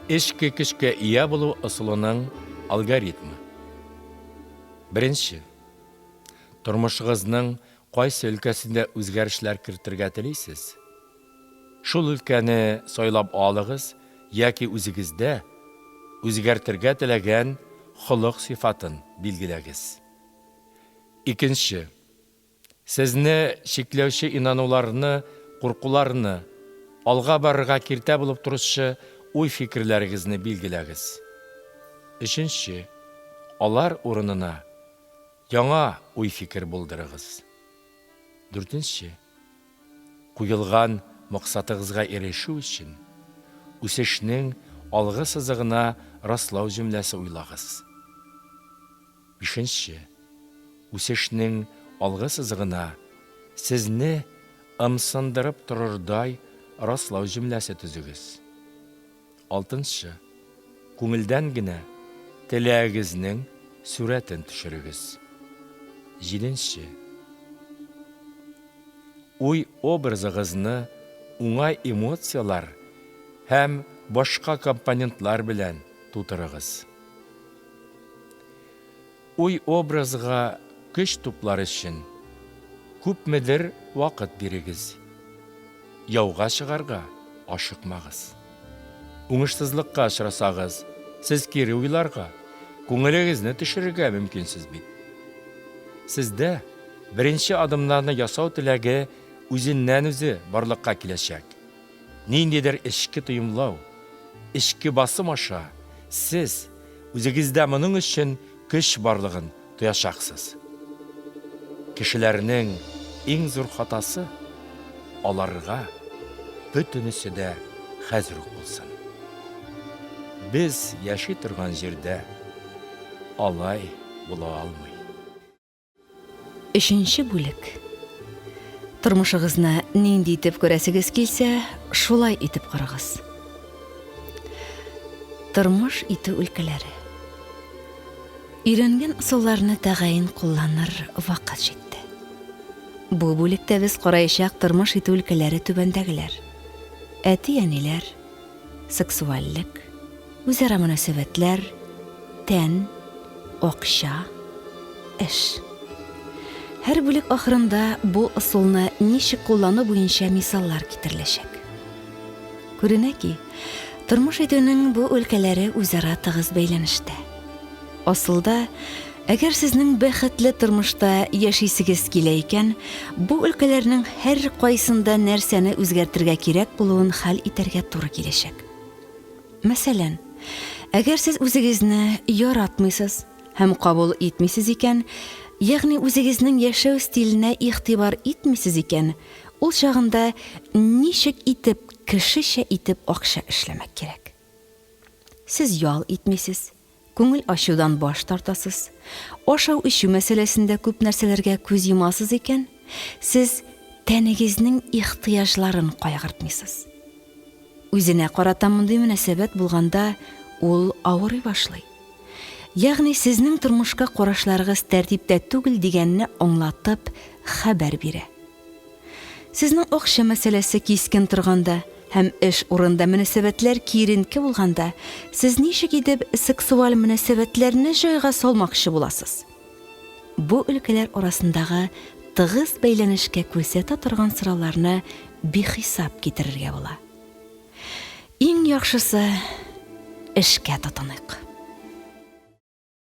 Ішкі кішке ия болу ұсылының алгоритмі. Бірінші, тұрмышығызның қайсы өлкәсінде өзгәрішләр кіртірге тілейсіз. Шул өлкәні сойлап алығыз, яки өзігізде өзгәртірге тілеген құлық сифатын білгіләгіз. Икенче, сізні шеклеуші инануларыны, қурқуларыны, алға барыға киртә болып тұрышы ой фикірләрігізні білгіләгіз. Үшінші, алар орынына яңа ой фикір болдырығыз. Дүртінші, қойылған мақсатығызға ерешу үшін үсешнің алғы сызығына раслау жүмләсі ойлағыз. Бишінші, үсешнің алғы сызығына сізні ымсындырып тұрырдай раслау жүмләсі түзігіз. Алтыншы, көңілден гіне тіләгізінің сүрәтін түшірігіз. Жетінші, ой образығызны оңай эмоциялар һәм башқа компонентлар белән тутырығыз. Ой образға көч туплар үшін күпмедір вақыт берегіз. Яуға шығарға ашықмағыз. Уңышсызлыққа ашырасағыз, сіз кері ойларға, көңіліңізні түшіріге мүмкінсіз бит. Сізді бірінші адымларны ясау тіләге үзіннән өзі барлыққа келешек. Нендедір ішкі тұйымлау, ішкі басым аша, сіз өзігізді мұның үшін күш барлығын тұяшақсыз. Кішілерінің ең зор хатасы аларға бүтінісі де хәзірук болсын. Біз яши тұрған жерде алай бола алмай. Үшінші бүлік. Тұрмышығызны ненді етіп көрәсігіз келсе, шулай етіп қарағыз. Тұрмыш иті өлкелері. Үйренген ұсылларыны тағайын қолланыр вақыт жетті. Бұл бүлікті біз қарайшақ тұрмыш иті өлкелері түбәндәгілер. Әти-әнелер, сексуаллік, өзара мөнәсәбәтләр, тән, ақша, эш. Һәр бүлек ахырында бұл ысулны ничек куллану буенча мисаллар китереләчәк. Күренә ки, тормыш итүнең бу өлкәләре үзара тыгыз бәйләнештә. Асылда, әгәр сезнең бәхетле тормышта яшисегез килә икән, бу өлкәләрнең һәр кайсында нәрсәне үзгәртергә кирәк булуын хәл итәргә туры киләчәк. Мәсәлән, әгәр сез үзегезне яратмыйсыз һәм кабул итмисез икән, ягъни үзегезнең яшәү стиленә игътибар итмисез икән, ул чагында ничек итеп, кешечә итеп акча эшләмәк кирәк. Сез ял итмисез, күңел ачудан баш тартасыз, ашау-ичү мәсьәләсендә күп нәрсәләргә күз йомасыз икән, сез тәнегезнең ихтыяҗларын кайгыртмыйсыз. Үзенә карата мондый мөнәсәбәт булганда, ул авырый башлый. Ягъни сезнең тормышка карашларыгыз тәртиптә түгел дигәнне аңлатып хәбәр бирә. Сезнең акча мәсьәләсе кискен торганда һәм эш урында мөнәсәбәтләр киеренке булганда, сез ничек итеп сексуаль мөнәсәбәтләрне җайга салмакчы буласыз? Бу өлкәләр арасындагы тыгыз бәйләнешкә күрсәтә торган сорауларны бихисап китерергә була. Иң яхшысы эшкә тотыныйк.